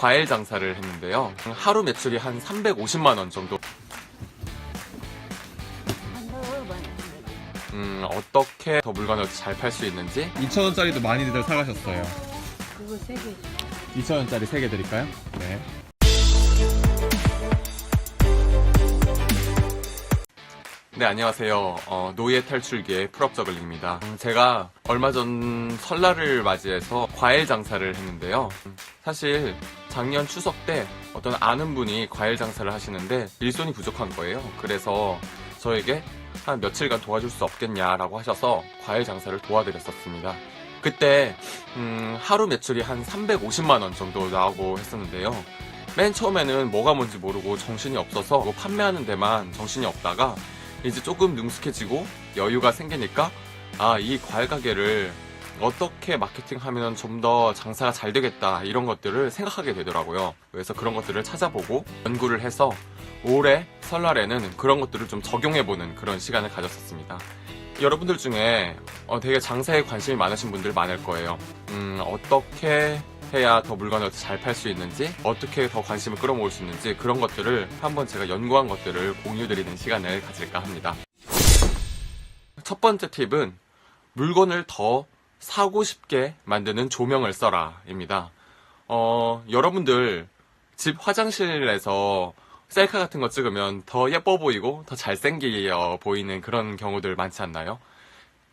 과일 장사를 했는데요. 하루 매출이 한 350만 원 정도. 어떻게 더 물건을 잘 팔 수 있는지. 2,000원짜리도 많이들 사가셨어요. 그거 3개. 2,000원짜리 3개 드릴까요? 네. 네, 안녕하세요. 노예 탈출기의 풀업저글링입니다. 제가 얼마 전 설날을 맞이해서 과일 장사를 했는데요. 사실 작년 추석 때 어떤 아는 분이 과일 장사를 하시는데 일손이 부족한 거예요. 그래서 저에게 한 며칠간 도와줄 수 없겠냐라고 하셔서 과일 장사를 도와드렸었습니다. 그때 하루 매출이 한 350만 원 정도 나오고 했었는데요. 맨 처음에는 뭐가 뭔지 모르고 정신이 없어서 판매하는 데만 정신이 없다가 이제 조금 능숙해지고 여유가 생기니까 이 과일 가게를 어떻게 마케팅하면 좀 더 장사가 잘 되겠다 이런 것들을 생각하게 되더라고요. 그래서 그런 것들을 찾아보고 연구를 해서 올해 설날에는 그런 것들을 좀 적용해보는 그런 시간을 가졌었습니다. 여러분들 중에 되게 장사에 관심이 많으신 분들 많을 거예요. 어떻게 해야 더 물건을 잘 팔 수 있는지, 어떻게 더 관심을 끌어모을 수 있는지 그런 것들을 한번 제가 연구한 것들을 공유드리는 시간을 가질까 합니다. 첫 번째 팁은 물건을 더 사고 싶게 만드는 조명을 써라 입니다. 여러분들 집 화장실에서 셀카 같은 거 찍으면 더 예뻐 보이고 더 잘생겨 보이는 그런 경우들 많지 않나요?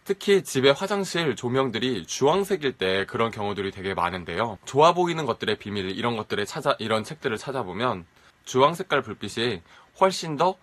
특히 집의 화장실 조명들이 주황색일 때 그런 경우들이 되게 많은데요. 좋아 보이는 것들의 비밀, 이런 책들을 찾아보면 주황색깔 불빛이 훨씬 더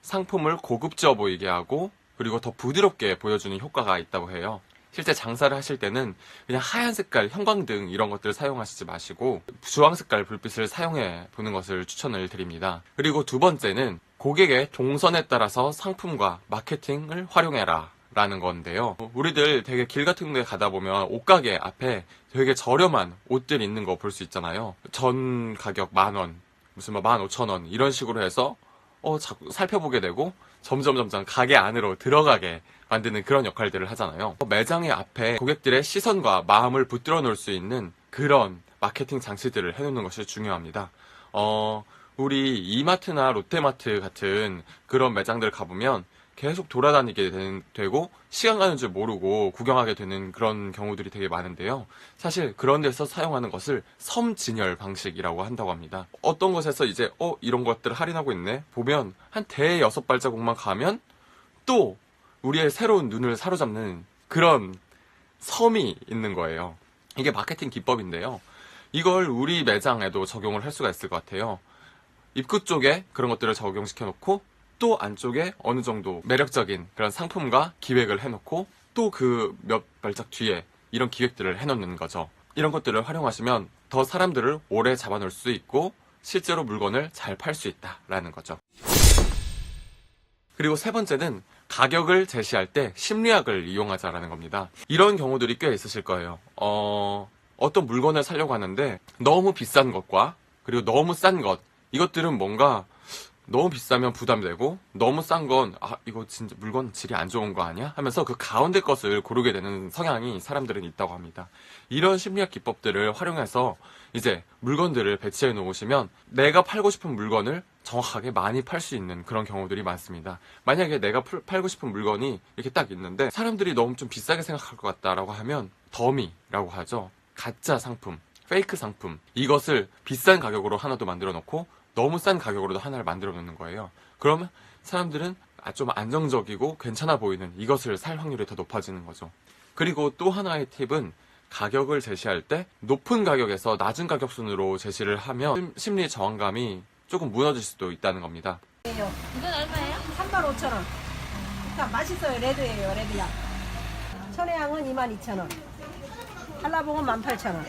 상품을 고급져 보이게 하고 그리고 더 부드럽게 보여주는 효과가 있다고 해요. 실제 장사를 하실 때는 그냥 하얀 색깔 형광등 이런 것들을 사용하시지 마시고 주황색깔 불빛을 사용해 보는 것을 추천을 드립니다. 그리고 두 번째는 고객의 동선에 따라서 상품과 마케팅을 활용해라 라는 건데요. 우리들 되게 길 같은 데 가다 보면 옷가게 앞에 되게 저렴한 옷들 있는 거 볼 수 있잖아요. 전 가격 10,000원, 무슨 15,000원 이런 식으로 해서 자꾸 살펴보게 되고 점점 가게 안으로 들어가게 만드는 그런 역할들을 하잖아요. 매장의 앞에 고객들의 시선과 마음을 붙들어 놓을 수 있는 그런 마케팅 장치들을 해놓는 것이 중요합니다. 우리 이마트나 롯데마트 같은 그런 매장들 가보면 계속 돌아다니게 되고 시간 가는 줄 모르고 구경하게 되는 그런 경우들이 되게 많은데요. 사실 그런 데서 사용하는 것을 섬진열 방식이라고 한다고 합니다. 어떤 곳에서 이제 이런 것들을 할인하고 있네 보면 한 대여섯 발자국만 가면 또 우리의 새로운 눈을 사로잡는 그런 섬이 있는 거예요. 이게 마케팅 기법인데요. 이걸 우리 매장에도 적용을 할 수가 있을 것 같아요. 입구 쪽에 그런 것들을 적용시켜 놓고 또 안쪽에 어느 정도 매력적인 그런 상품과 기획을 해놓고 또 그 몇 발짝 뒤에 이런 기획들을 해놓는 거죠. 이런 것들을 활용하시면 더 사람들을 오래 잡아놓을 수 있고 실제로 물건을 잘 팔 수 있다라는 거죠. 그리고 세 번째는 가격을 제시할 때 심리학을 이용하자라는 겁니다. 이런 경우들이 꽤 있으실 거예요. 어떤 물건을 사려고 하는데 너무 비싼 것과 그리고 너무 싼 것 이것들은 뭔가 너무 비싸면 부담되고 너무 싼 건 이거 진짜 물건 질이 안 좋은 거 아니야? 하면서 그 가운데 것을 고르게 되는 성향이 사람들은 있다고 합니다. 이런 심리학 기법들을 활용해서 이제 물건들을 배치해 놓으시면 내가 팔고 싶은 물건을 정확하게 많이 팔 수 있는 그런 경우들이 많습니다. 만약에 내가 팔고 싶은 물건이 이렇게 딱 있는데 사람들이 너무 좀 비싸게 생각할 것 같다라고 하면 더미라고 하죠. 가짜 상품, 페이크 상품 이것을 비싼 가격으로 하나 더 만들어 놓고 너무 싼 가격으로도 하나를 만들어 놓는 거예요. 그러면 사람들은 좀 안정적이고 괜찮아 보이는 이것을 살 확률이 더 높아지는 거죠. 그리고 또 하나의 팁은 가격을 제시할 때 높은 가격에서 낮은 가격 순으로 제시를 하면 심리 저항감이 조금 무너질 수도 있다는 겁니다. 이건 얼마예요? 35,000원. 자, 맛있어요. 레드예요. 레드향. 천혜향은 22,000원. 한라봉은 18,000원.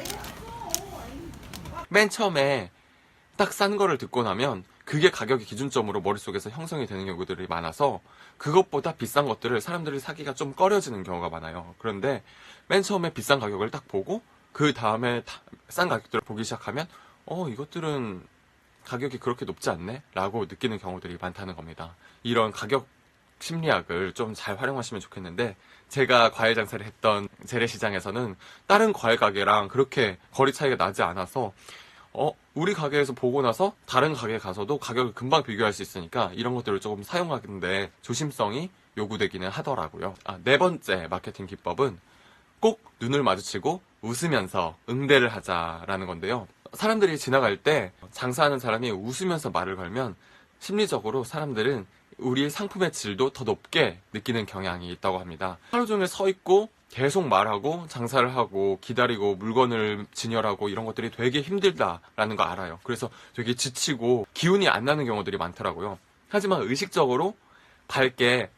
맨 처음에 딱 싼 거를 듣고 나면 그게 가격의 기준점으로 머릿속에서 형성이 되는 경우들이 많아서 그것보다 비싼 것들을 사람들이 사기가 좀 꺼려지는 경우가 많아요. 그런데 맨 처음에 비싼 가격을 딱 보고 그 다음에 싼 가격들을 보기 시작하면 이것들은 가격이 그렇게 높지 않네? 라고 느끼는 경우들이 많다는 겁니다. 이런 가격 심리학을 좀 잘 활용하시면 좋겠는데 제가 과일 장사를 했던 재래시장에서는 다른 과일 가게랑 그렇게 거리 차이가 나지 않아서 우리 가게에서 보고 나서 다른 가게 가서도 가격을 금방 비교할 수 있으니까 이런 것들을 조금 사용하는데 조심성이 요구되기는 하더라고요. 네 번째 마케팅 기법은 꼭 눈을 마주치고 웃으면서 응대를 하자라는 건데요. 사람들이 지나갈 때 장사하는 사람이 웃으면서 말을 걸면 심리적으로 사람들은 우리 상품의 질도 더 높게 느끼는 경향이 있다고 합니다. 하루 종일 서 있고 계속 말하고 장사를 하고 기다리고 물건을 진열하고 이런 것들이 되게 힘들다라는 거 알아요. 그래서 되게 지치고 기운이 안 나는 경우들이 많더라고요. 하지만 의식적으로 밝게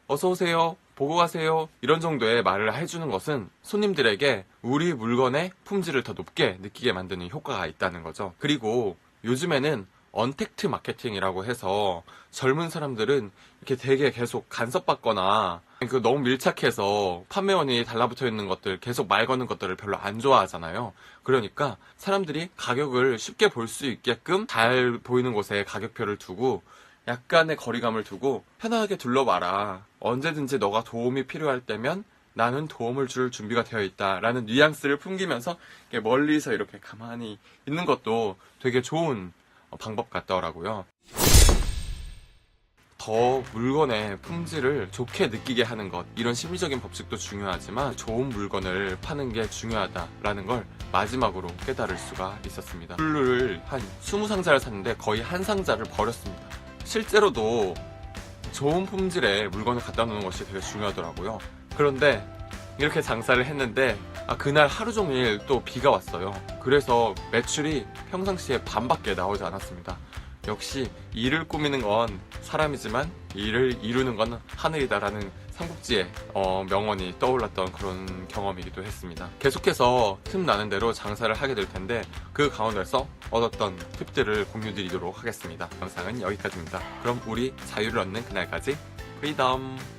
어서 오세요, 보고 가세요 이런 정도의 말을 해주는 것은 손님들에게 우리 물건의 품질을 더 높게 느끼게 만드는 효과가 있다는 거죠. 그리고 요즘에는 언택트 마케팅이라고 해서 젊은 사람들은 이렇게 되게 계속 간섭받거나 너무 밀착해서 판매원이 달라붙어 있는 것들, 계속 말 거는 것들을 별로 안 좋아하잖아요. 그러니까 사람들이 가격을 쉽게 볼 수 있게끔 잘 보이는 곳에 가격표를 두고 약간의 거리감을 두고 편하게 둘러봐라. 언제든지 너가 도움이 필요할 때면 나는 도움을 줄 준비가 되어 있다 라는 뉘앙스를 풍기면서 멀리서 이렇게 가만히 있는 것도 되게 좋은 방법 같더라고요. 더 물건의 품질을 좋게 느끼게 하는 것, 이런 심리적인 법칙도 중요하지만 좋은 물건을 파는 게 중요하다라는 걸 마지막으로 깨달을 수가 있었습니다. 술을 한 20상자를 샀는데 거의 한 상자를 버렸습니다. 실제로도 좋은 품질의 물건을 갖다 놓는 것이 되게 중요하더라고요. 그런데 이렇게 장사를 했는데 그날 하루 종일 또 비가 왔어요. 그래서 매출이 평상시에 반밖에 나오지 않았습니다. 역시 일을 꾸미는 건 사람이지만 일을 이루는 건 하늘이다라는 삼국지의 명언이 떠올랐던 그런 경험이기도 했습니다. 계속해서 틈 나는 대로 장사를 하게 될 텐데 그 가운데서 얻었던 팁들을 공유드리도록 하겠습니다. 영상은 여기까지입니다. 그럼 우리 자유를 얻는 그날까지 프리덤!